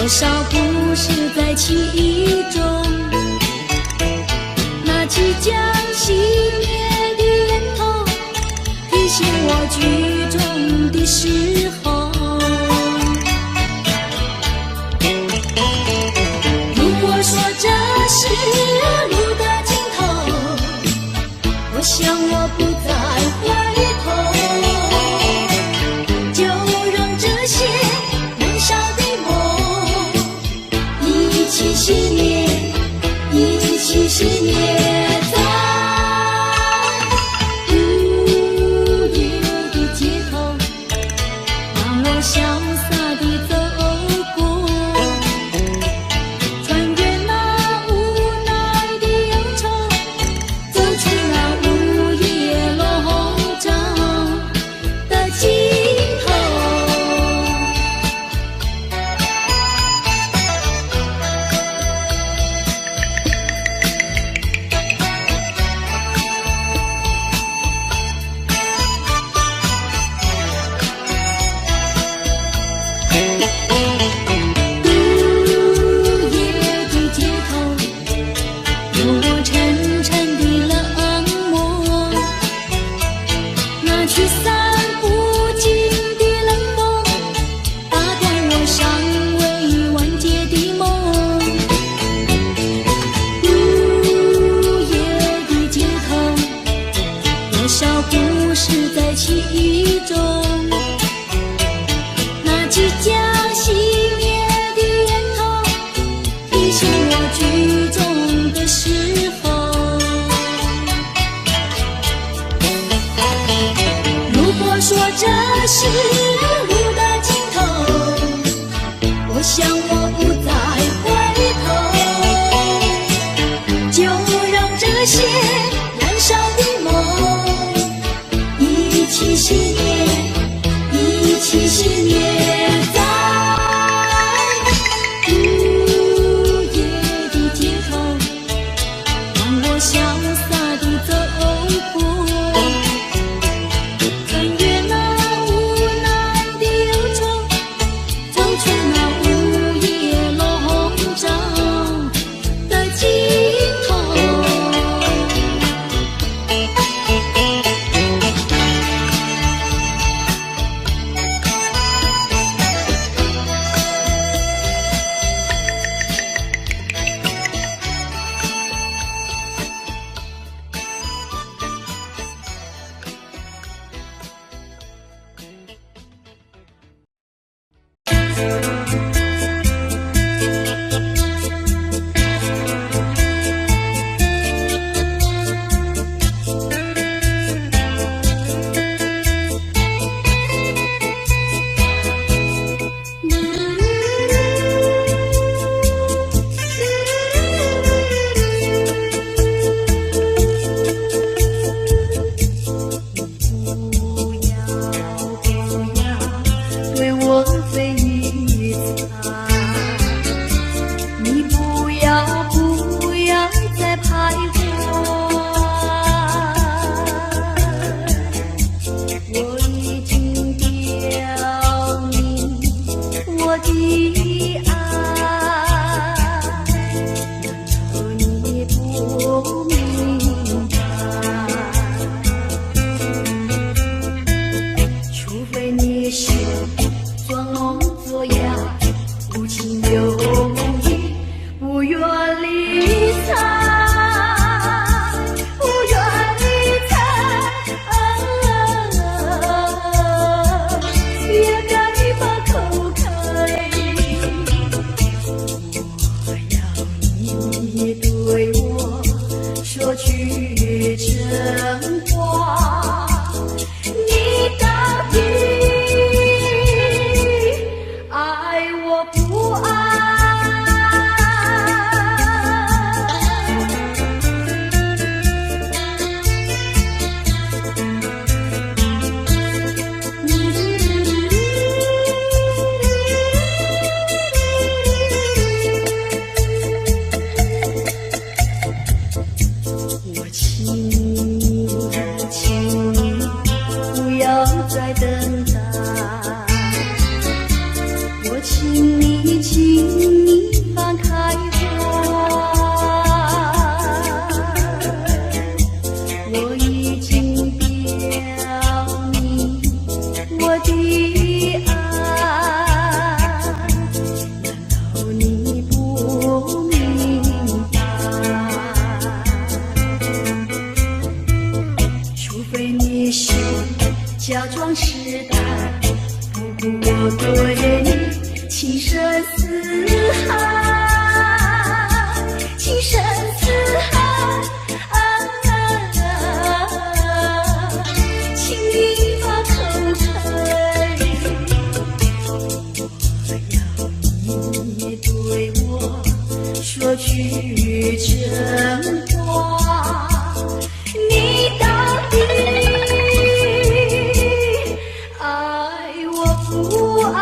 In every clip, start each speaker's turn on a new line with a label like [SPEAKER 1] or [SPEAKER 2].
[SPEAKER 1] 多少故事在其中，那即将熄灭的烟头提醒我剧中的时候。如果说这是路的尽头，我想我不再回头，就让这些燃烧的梦一起熄灭，一起熄灭在午夜的街头，让我潇洒地走过，穿越那无奈的忧愁，走出那午夜笼罩的尽头。故事在其中，那即将熄灭的烟头提醒我剧中的时候。如果说这是路的尽头，我想我不再回头，就让这些燃烧的梦一起熄灭，一起熄灭在午夜的街头，让我潇洒地走过，穿越那无奈的忧愁，走出那午夜笼罩的尽头。
[SPEAKER 2] 请你。
[SPEAKER 1] 要你对我说句真话，你到底爱我不爱？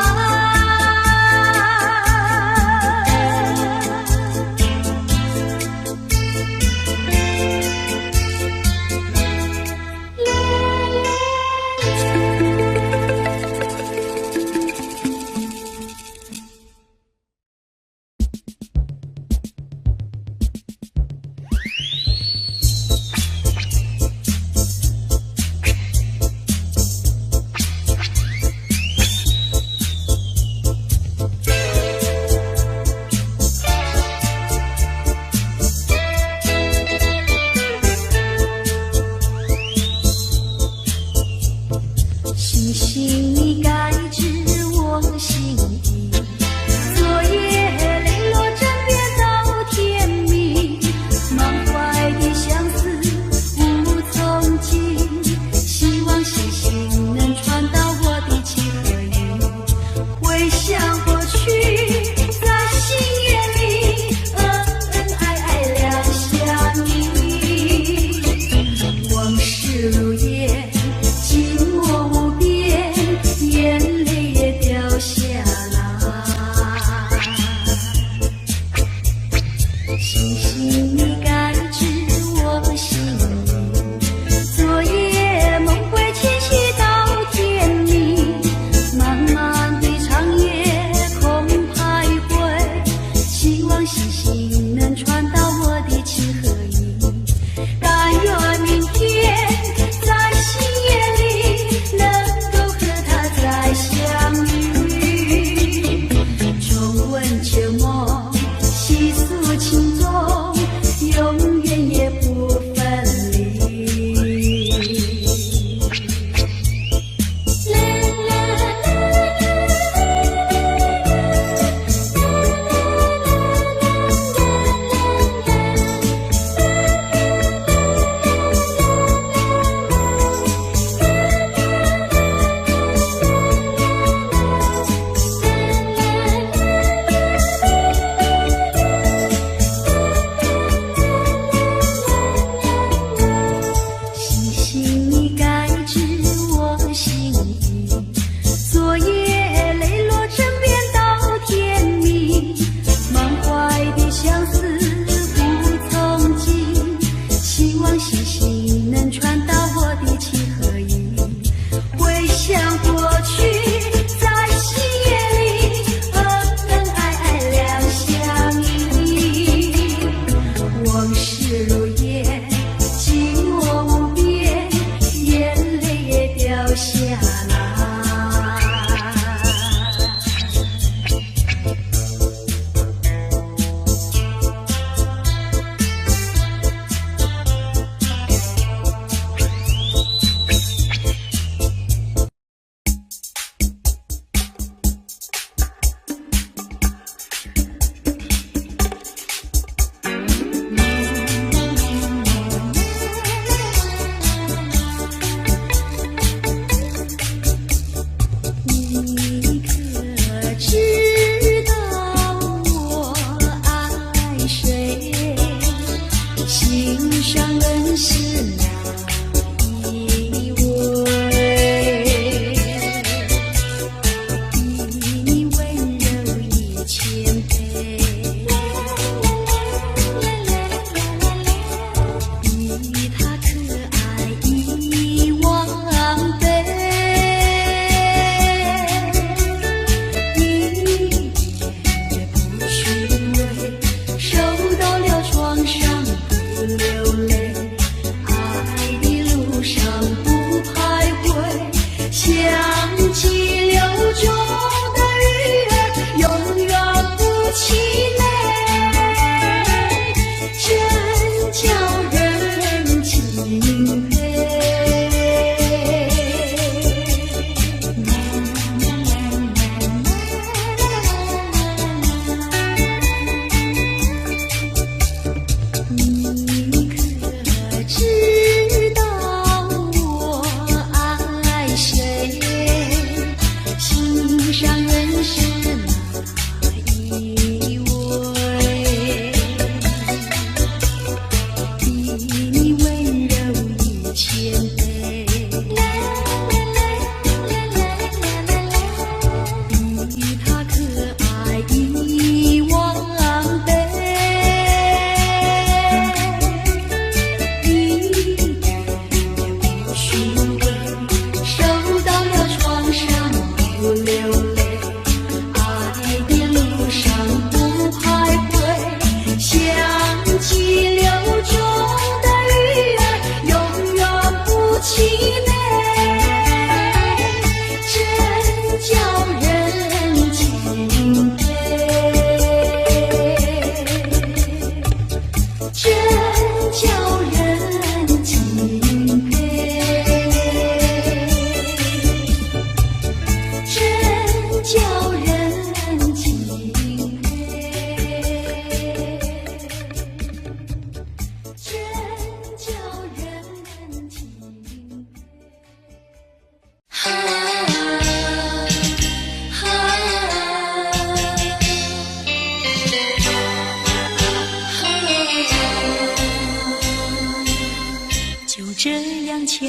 [SPEAKER 1] 悄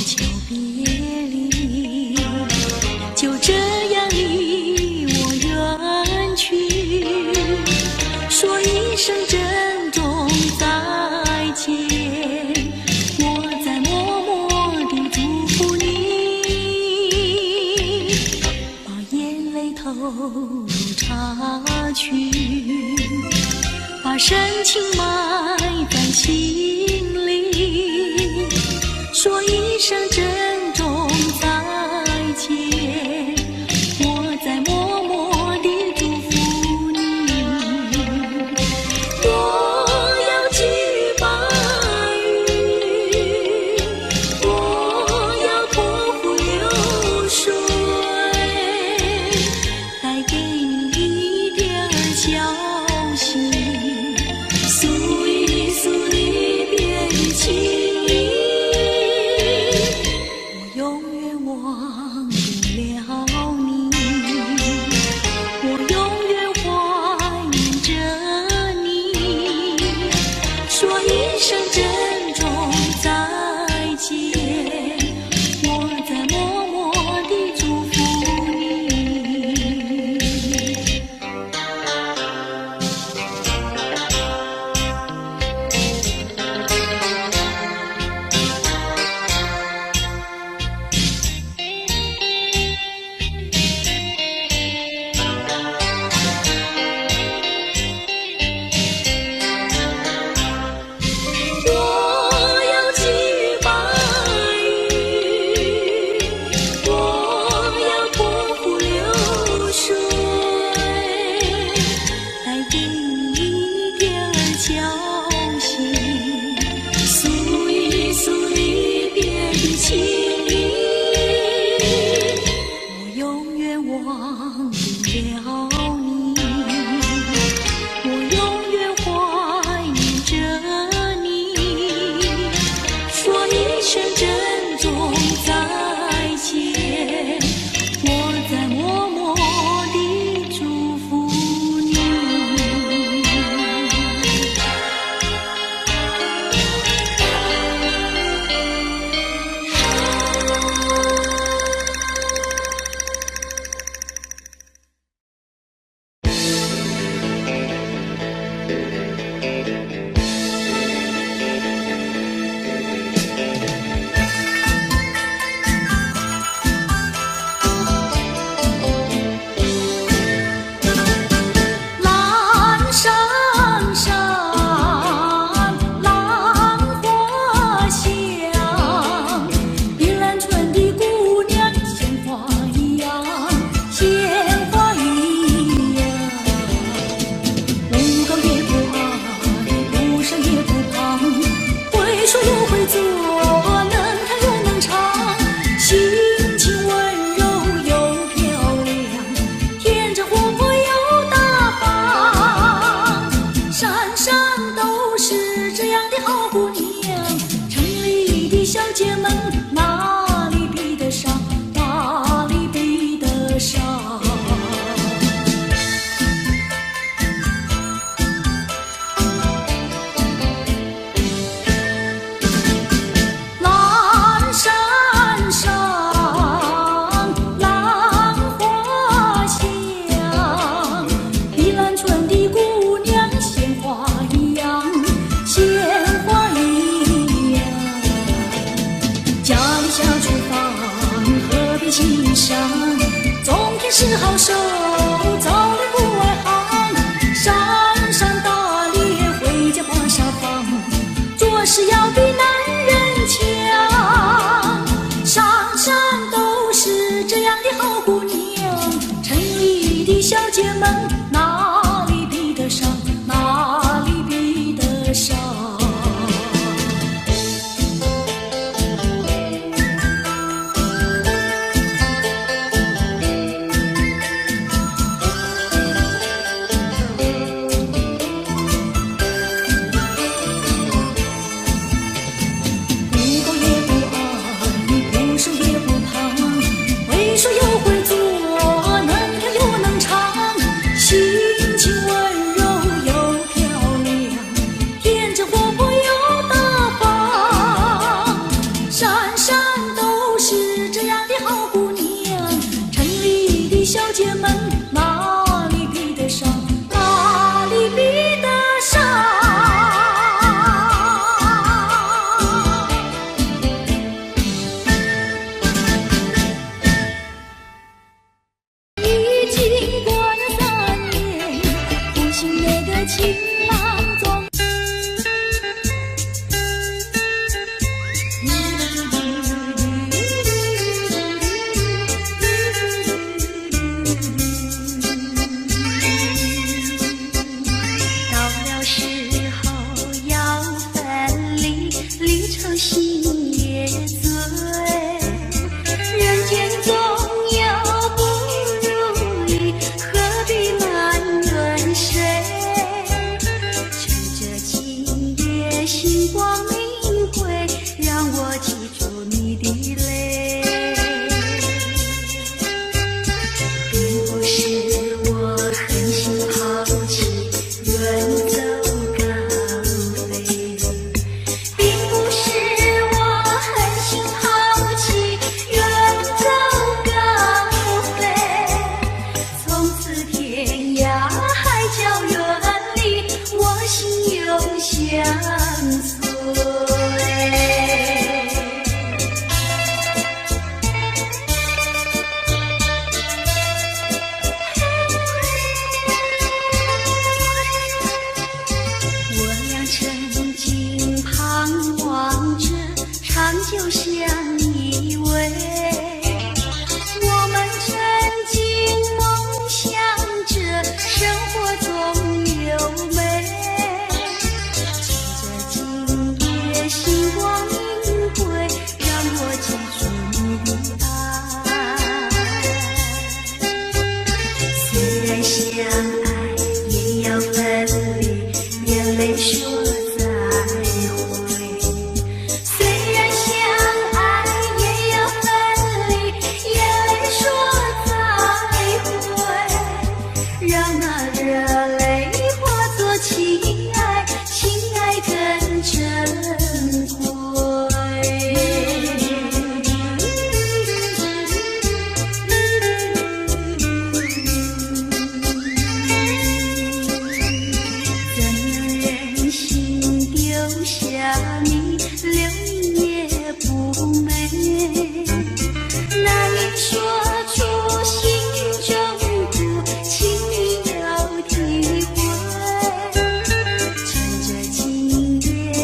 [SPEAKER 1] 悄别离，就这样离我远去，说一声珍重再见，我在默默地祝福你，把眼泪投入茶去，把深情埋在心里，说一声珍重再见，我在默默地祝福你。我要寄予白云，我要托付流水，带给你一点消息，诉一诉离别的情意，我永远忘不了你，我永远怀念着你，说一声珍重再见，我在默默地祝福你。我要寄予白云，我要托付流水，带给你一点消息，诉一诉离别的情意，我永远忘不了你，我永远怀念着你，说一声珍重再见，我在默默地祝福你。蓝山上，兰花香，碧兰村的姑娘鲜花一样，鲜花一样。不高也不矮，不瘦也不胖，会说又会做，能弹又能唱，心情温柔又漂亮，天真活泼又大方，山山都是这样的好姑娘，城里的小姐们哪里比得上，哪里比得上。蓝山上，兰花香，碧兰村的姑娘鲜花一样，鲜花一样。家里下厨房，河边欣赏，种田是好手，早来不外行，山上打猎，回家把沙放，做事要比男人强，山山都是这样的好姑娘，城里的小姐们哪里比得上，哪里比得上。不高也不矮，不瘦也不胖，会说又会做，能跳又能唱，心爱也要分离，眼泪说再会。虽然相爱也要分离，眼泪说再会。让那热泪化作情爱，情爱更珍贵。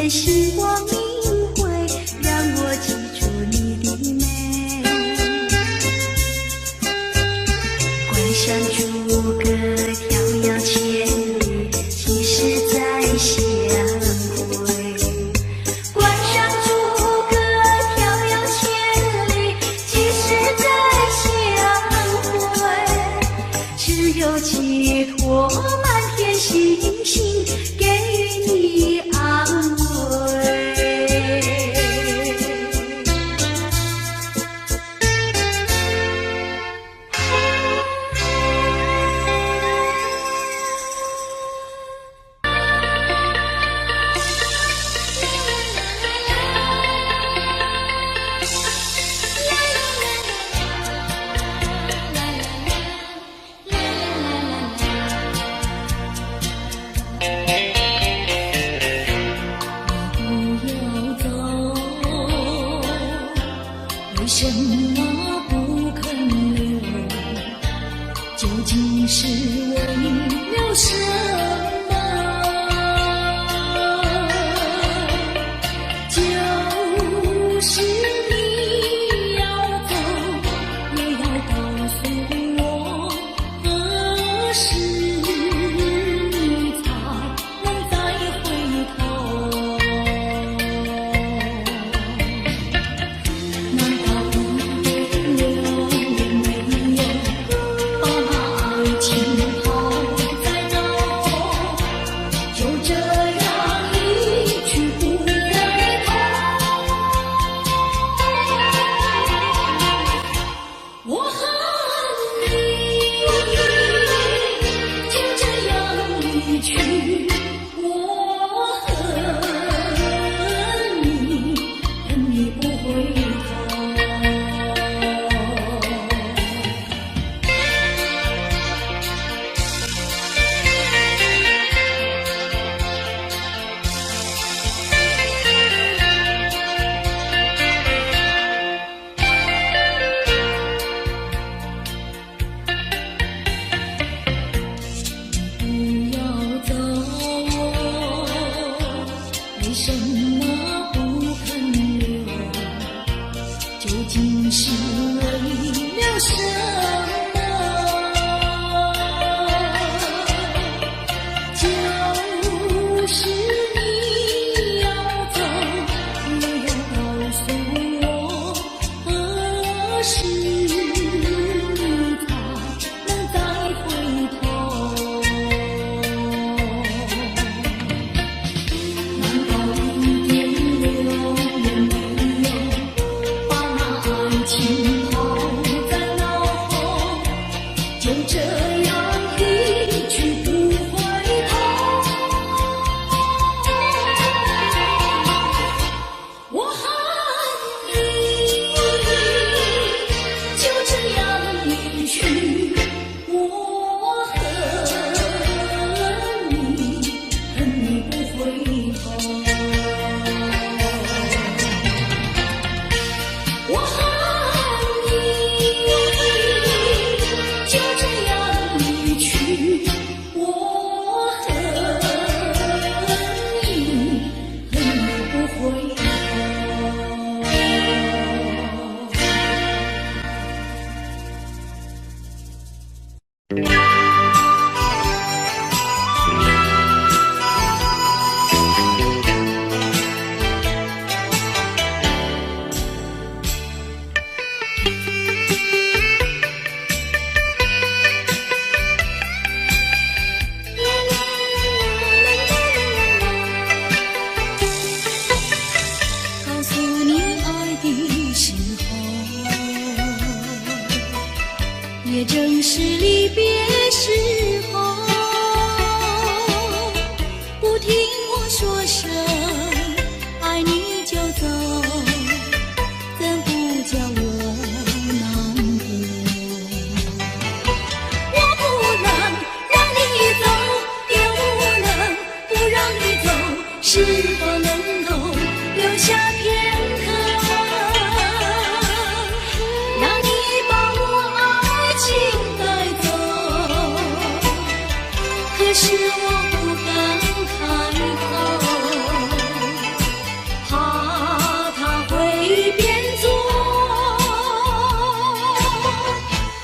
[SPEAKER 1] 星光明辉，让我记住你的美。关上朱阁，飘摇千里，几时再相会？关上朱阁，飘摇千里，几时再相会？只有寄托满天星星，给予你安慰。为什么不肯留？究竟是为了什么？就是你要走，也要告诉我，何时你才能再回头？难道一点留也没有，把爱情抛在脑？就这样一去不回头。我恨你，是我不敢开口，怕他会变作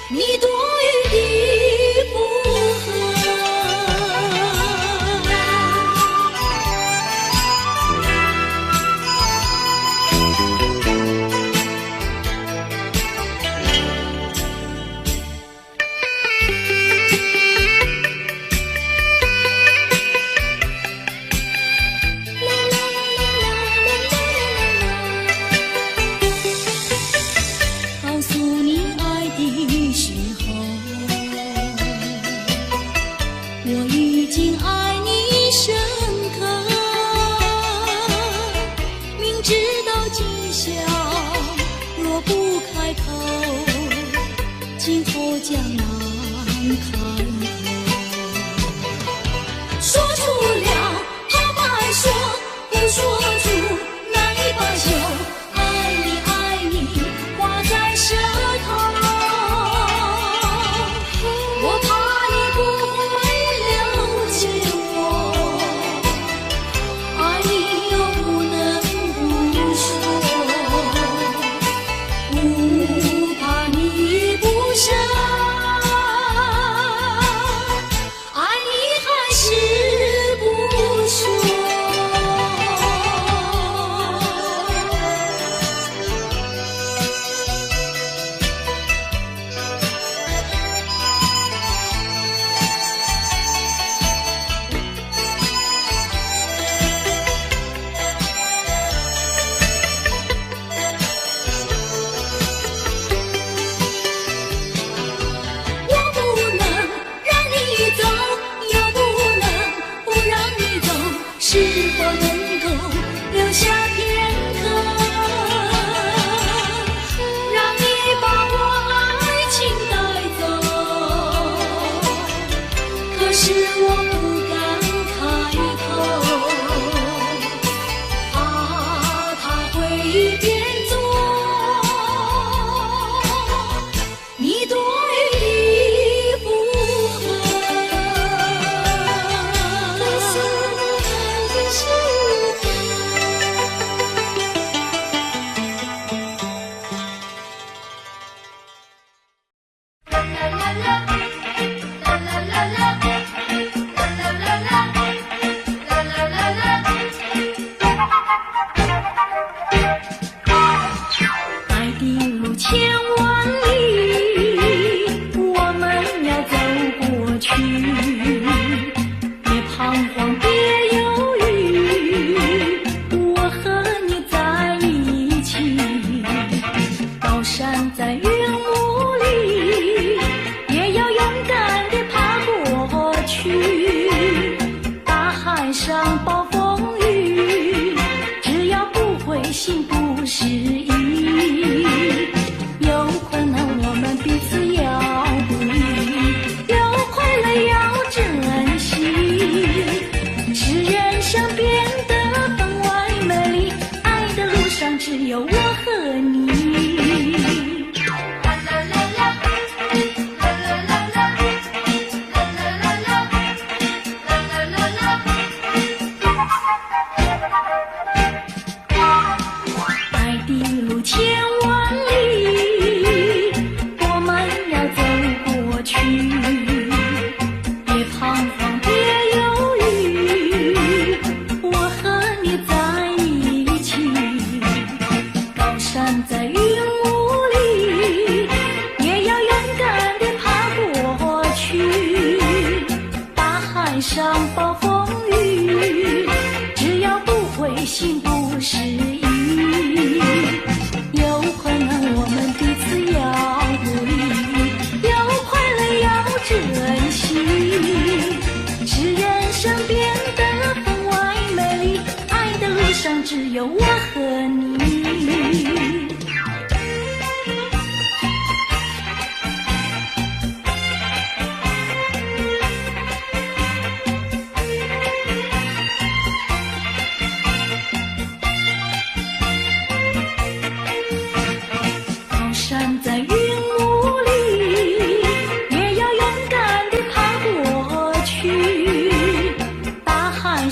[SPEAKER 1] 你多余的负荷。告诉你爱的时候，我已经爱你深刻，明知道今宵若不开口，今后将难开口。说出了怕白说，不说出难以罢休。爱你爱你挂在舌头，我怕你不会了解我，爱你又不能不说，不怕你不舍，爱你还是不说。我不能让你走，又不能不让你走，是否能够留下片刻，让你把我爱情带走？可是我不敢开口，怕他会变作你多余的负荷。爱的路千万里，我们要走过去，别彷徨，别犹豫，我和你在一起。高山在云雾里，也要勇敢地爬过去。大海上暴风雨，只要不灰心不失意。有困难我们彼此要鼓励，有快乐要珍惜。使人生变得分外美丽，爱的路上只有我和你。爱的路千万里，我们要走过去，别彷徨，别犹豫，我和你在一起。高山在云雾里，也要勇敢地爬过去。大海上暴风雨，只要不灰心不失意。有困难我们彼此要鼓励，有快乐要珍惜。使人生变得分外美丽，爱的路上只有我和你。高山在云雾里，也要勇敢地爬过去。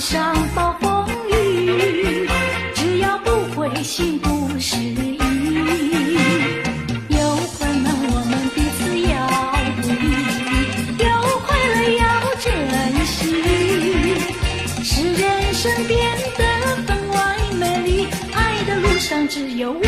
[SPEAKER 1] 上暴风雨，只要不灰心不失意，有困难我们彼此要鼓励，有快乐要珍惜，使人生变得分外美丽，爱的路上只有我。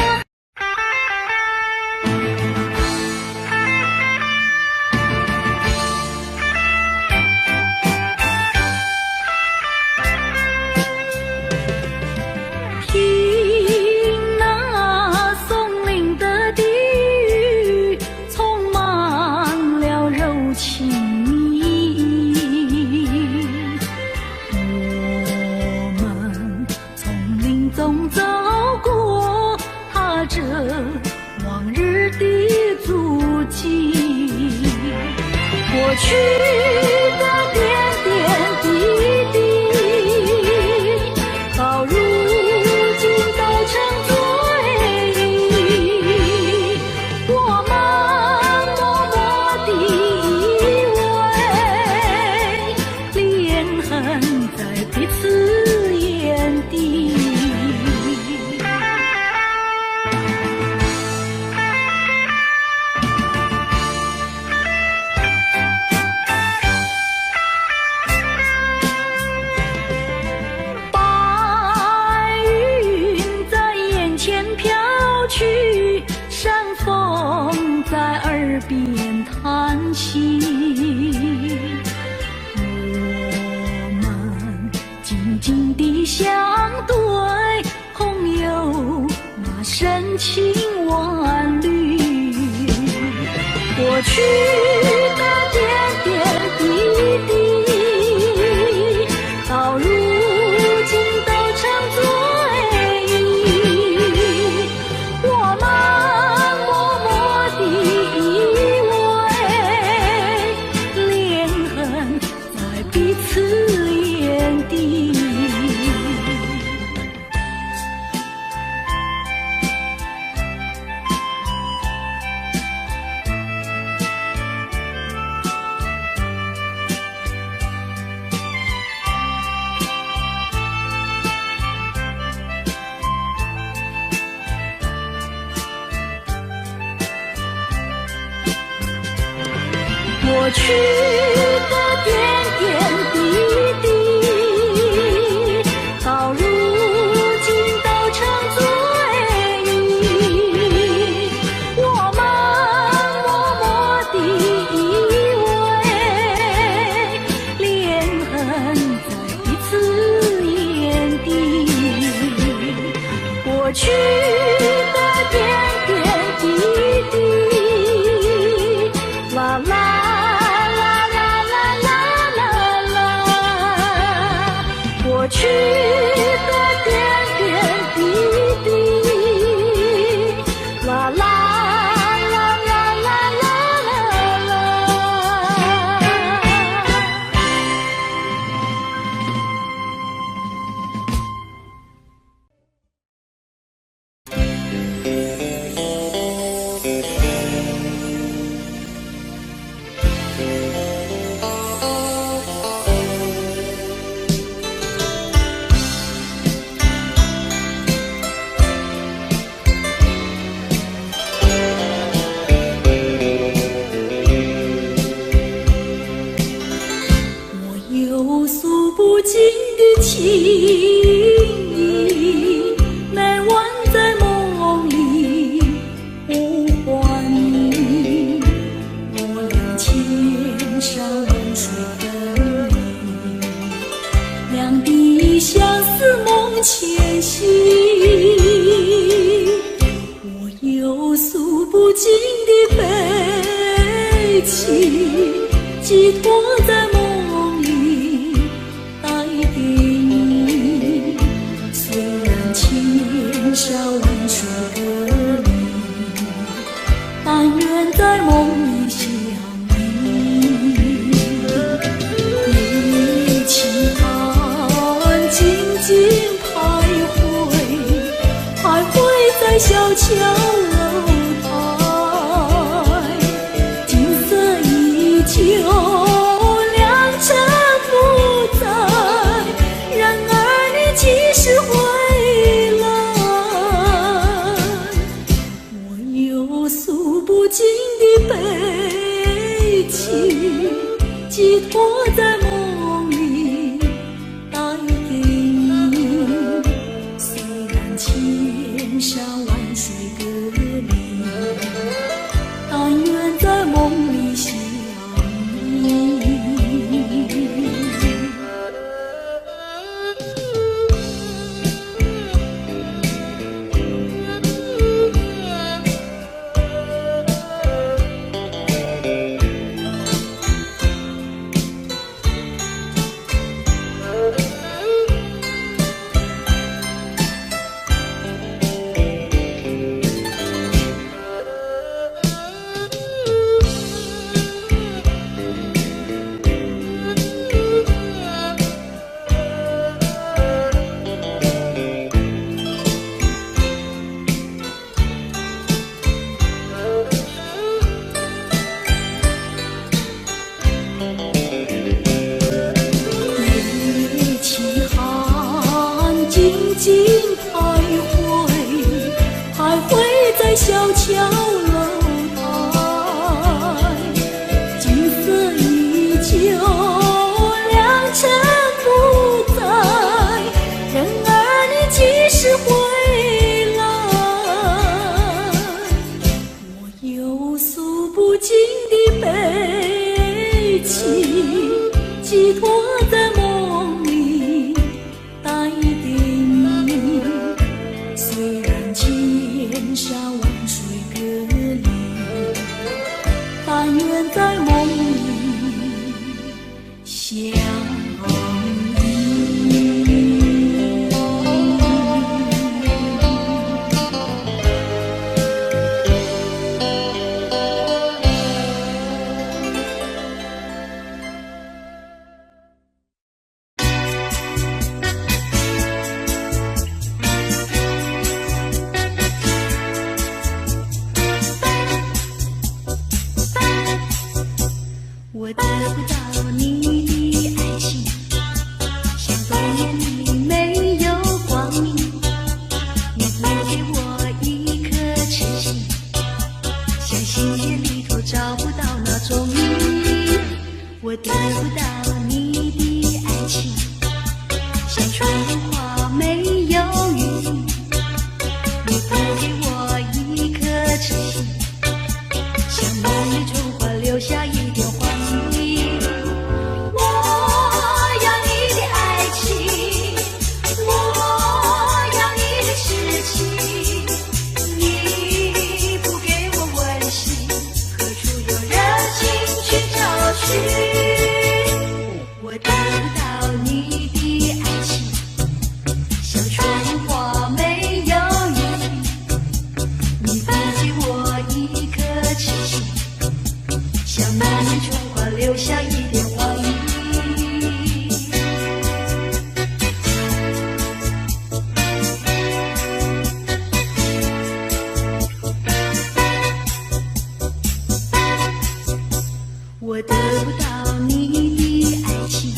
[SPEAKER 1] 过去的点点滴滴，到如今都成追忆。我们默默地依偎，连痕在彼此眼底。边叹息，我们静静地相对，朋友那深情万缕。过去的点点滴滴，到如今都成追忆。我们默默地彼此眼底。过去的点点滴滴，到如今都成追忆。我们默默地依偎，连痕在彼此眼底。过去的点点滴滴，啦啦。过去的点点滴滴，啦啦啦啦啦啦啦。诉不尽的情意，难忘在梦里呼唤你。我俩千山万水分离，两地相思梦牵系。我有诉不尽的悲情，寄托在梦里带给你。虽然千山万水隔离，但愿在梦里相遇。夜轻叹，静静徘徊，徘徊在小桥楼台，景色依旧，良辰不再，然寄托在梦里，带给你。虽然千山万水隔离，但愿在梦里相遇。我得不到你的爱情，像冬夜里没有光明。你不给我一颗痴心，像心田里头找不到那种你。我得不到你的爱情，像春花没有雨。你不给我一颗痴心，像梦里春花留下一点花。我得不到你的爱情，像春花没有雨。你不给我一颗痴心，像那年春花留下一点黄意。我得不到你的爱情，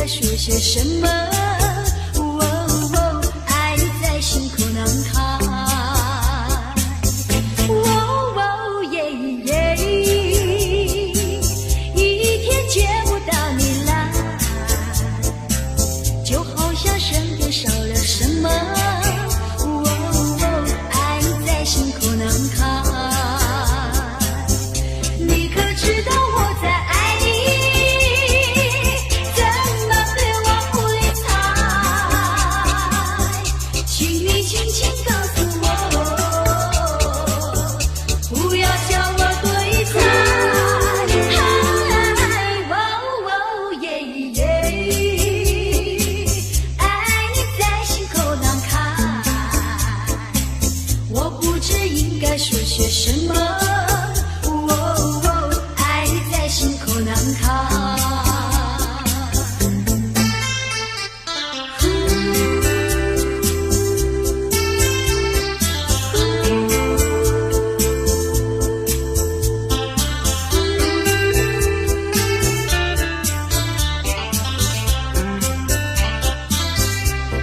[SPEAKER 1] 该说些什么？爱你在心口难开。一天见不到你来，就好像身边少了什么。爱你在心口难开。你可知道我在爱你，怎么对我不理睬？请你轻轻告诉我，不要叫我对猜。爱你在心口难开，我不知应该说些什么。爱你在心口难开。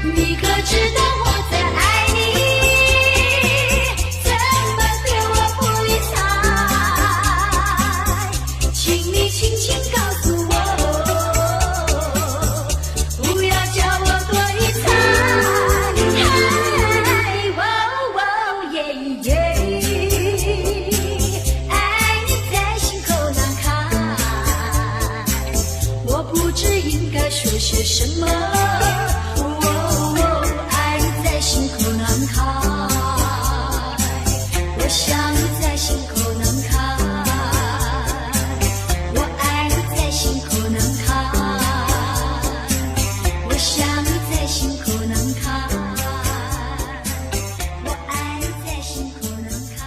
[SPEAKER 1] 你可知道我在爱你，怎么对我不理睬？请你轻轻告诉我，不要叫我对猜。爱你在心口难开，我不知应该说些什么。心口难开，我想你在心口难开，我爱你在心口难开，我想你在心口难开，我爱你在心口难开，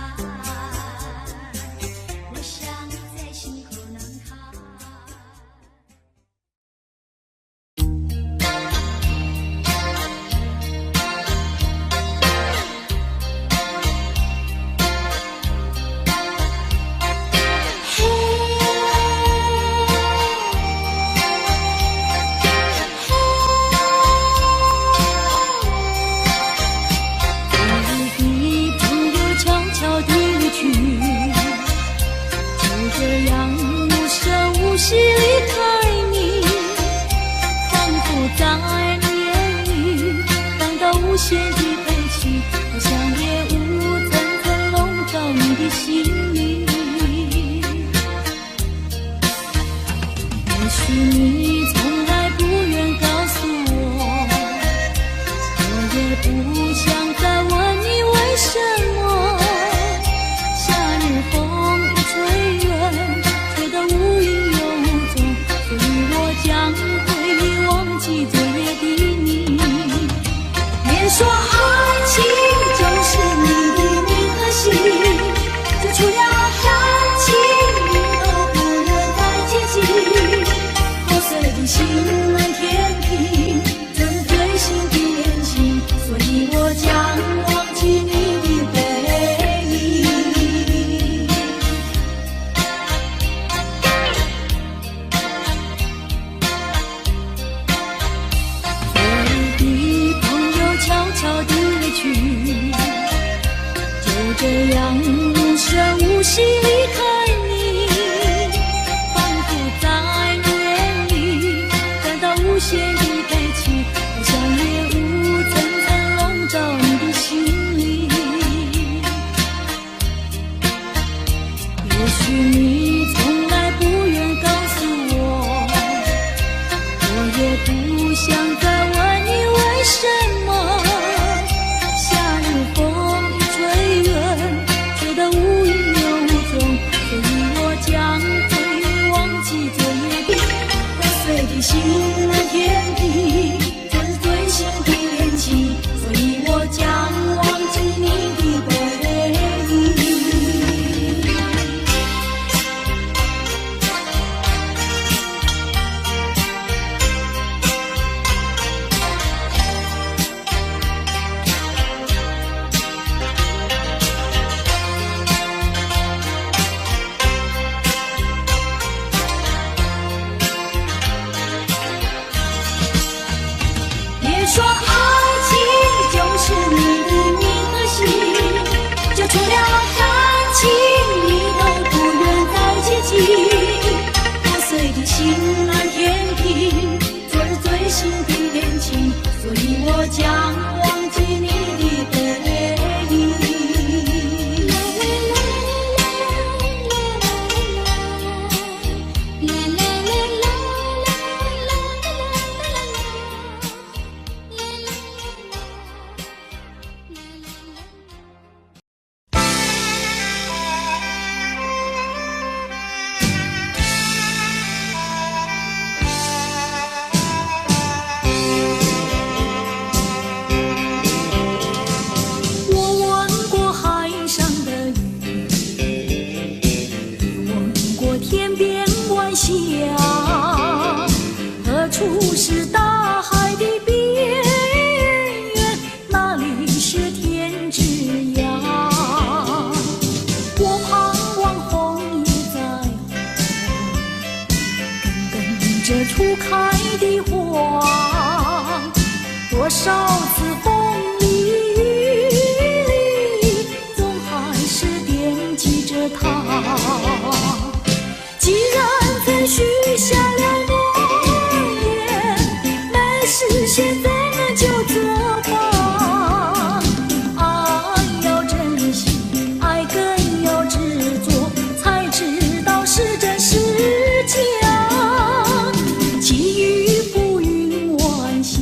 [SPEAKER 1] 我想你在心口难开。无限的悲戚，好像夜雾层层笼罩你的心里。也许你从来不愿告诉我，我也不想再问你为什么。夏日风一吹远，吹得无影又无踪，所以我将会忘记昨夜的你。别说爱情就是你的名和姓，就除了感情你都不能再接近。破碎的心难填平，针对心的恋情，所以我将忘记你的背影。就这样无声无息离开你，仿佛在远离，感到无限的悲戚，好像夜雾层层笼罩你的心里。也许你从来不愿告诉我，我也不想再问你为什么。夏日风一吹远，吹得无影又无踪，所以我将会忘记昨夜的破碎的心难填平，这是最深的恋情，所以我将忘记你的背影。是大海的边缘，那里是天之涯。我盼望红叶在跟着初开的花，多少次风里雨里，总还是惦记着她。既然曾许下了诺言，没事现在那就作罢。爱要珍惜，爱更要执着，才知道是真是假。寄予浮云晚霞，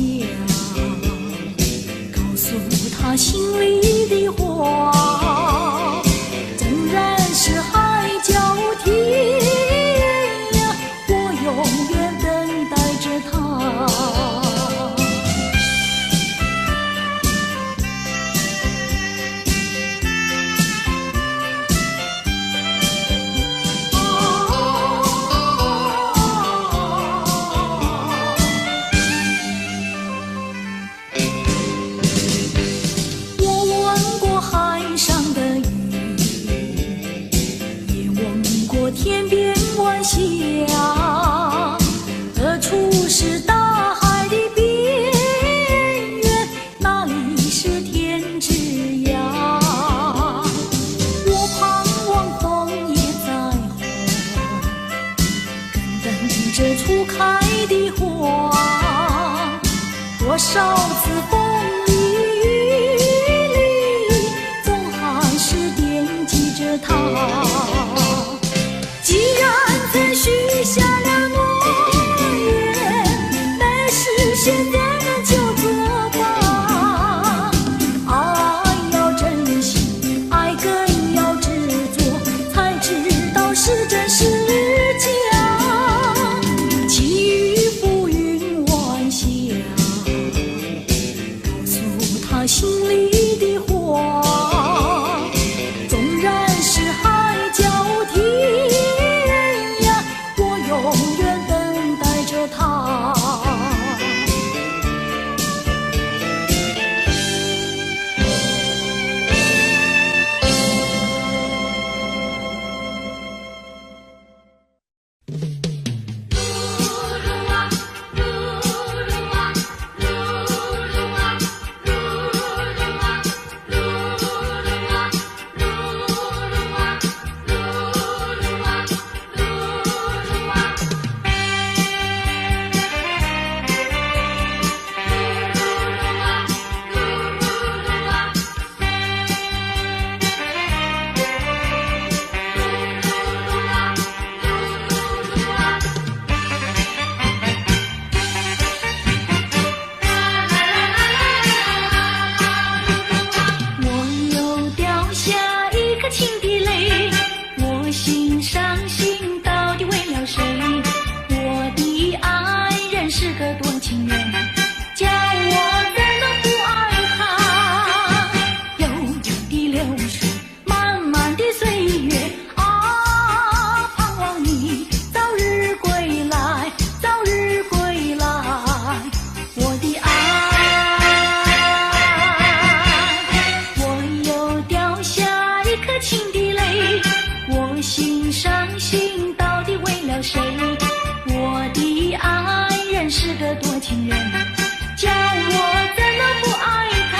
[SPEAKER 1] 告诉他心里的话，纵然是海角天涯，我永远等待着他。我闻过海上的雨，也闻过天边晚霞，何处是大海的边缘，哪里是天之涯。我盼望枫叶在后，更等着初开的花，多少次风里雨里，总还是惦记着他。既然曾许下了诺言，没事现在那就作罢。爱要珍惜，爱更要执着，才知道是真是假。寄予浮云晚霞，告诉他心里的话，纵然是海角天涯，我永远等待着他。我又掉下一颗情的泪，我心伤心到底为了谁？我的爱人是个多情人，叫我怎能不爱他？悠悠的流水，漫漫的岁月啊，盼望你早日归来，早日归来，我的爱。我又掉下一颗情的泪，我心伤心到底为了谁？我的爱人是个多情人，叫我怎能不爱他？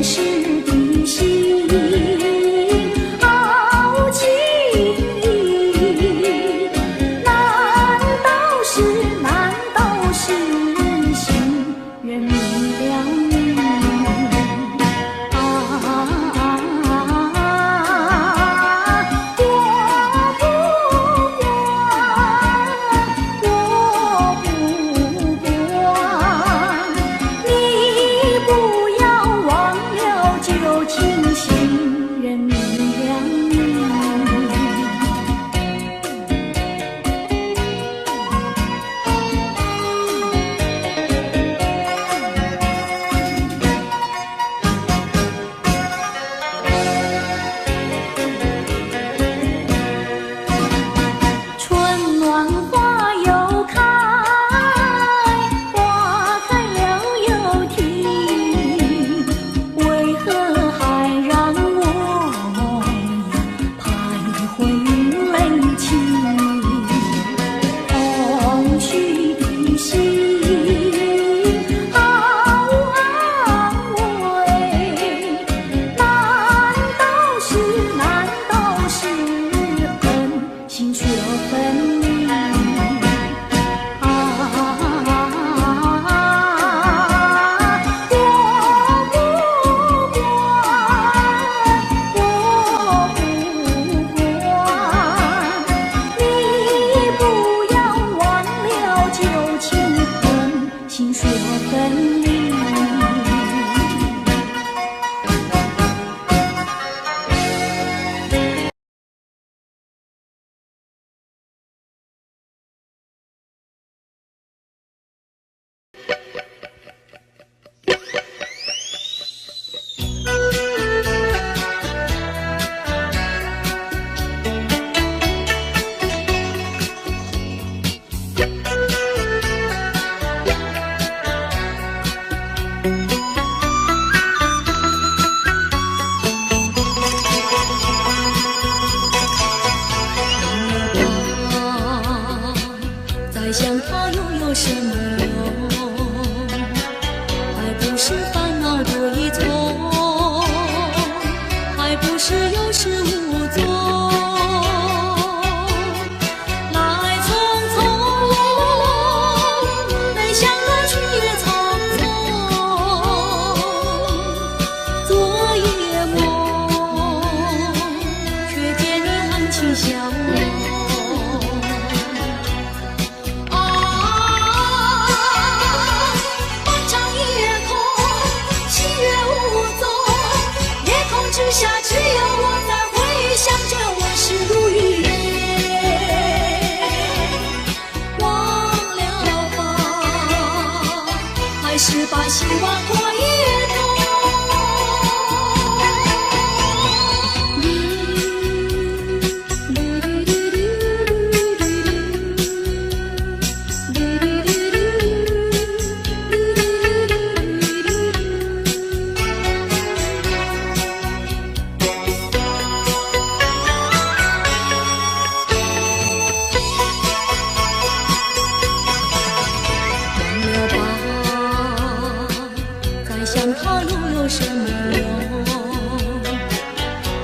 [SPEAKER 1] 世的心，豪情义，难道是心愿明了你
[SPEAKER 2] 想它又有什么用？还不是烦恼多一重，还不是有始无终。来匆匆，没想到去也匆匆。昨夜梦，却见你含情笑容。之下只有我在回想着往事如云烟，忘了吧，还是把希望过一通。想它又有什么用？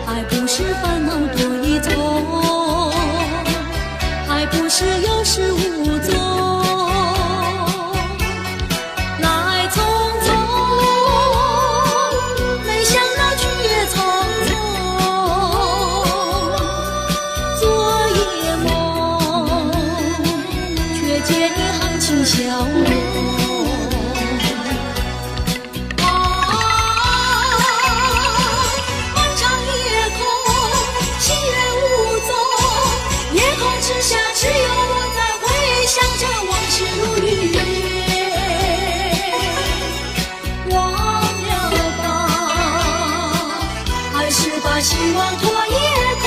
[SPEAKER 2] 还不是烦恼多一重，还不是有始无终。来匆匆，没想到去也匆匆。昨夜梦，却见你含情笑容。之下只有我在回想着往事如云烟，忘了吧，还是把希望托夜空。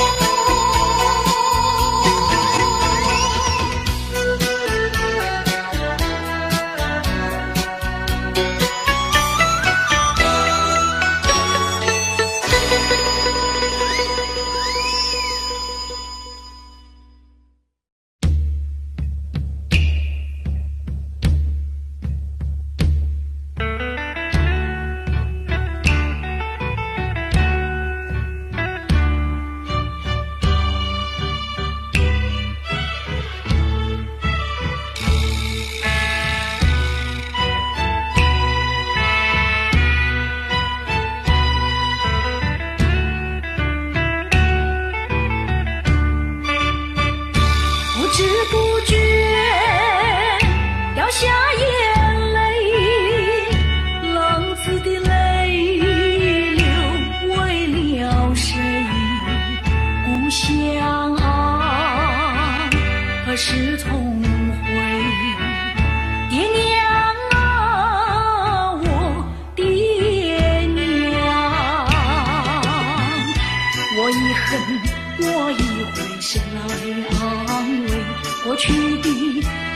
[SPEAKER 1] 过去的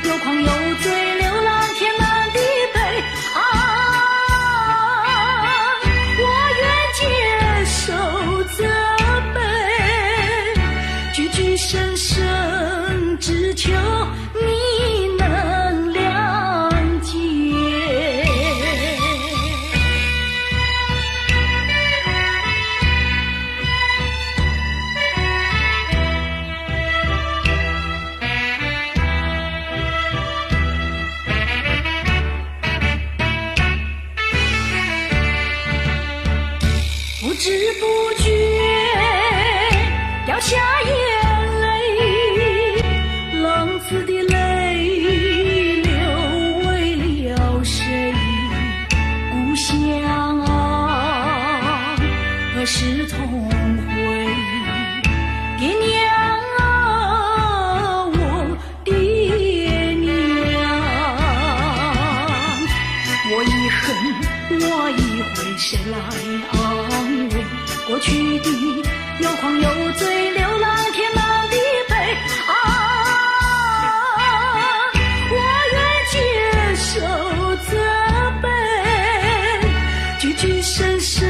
[SPEAKER 1] 有狂有醉，流浪天南地北啊，我愿接受责备，句句声声只求你能谅解。不知不觉掉下眼泪，浪子的泪流为了谁？故乡啊，何时同回？爹娘啊，我爹娘，我一恨，我一悔，谁来安慰？过去的有狂有醉，流浪天南地北啊，我愿接受责备，句句声声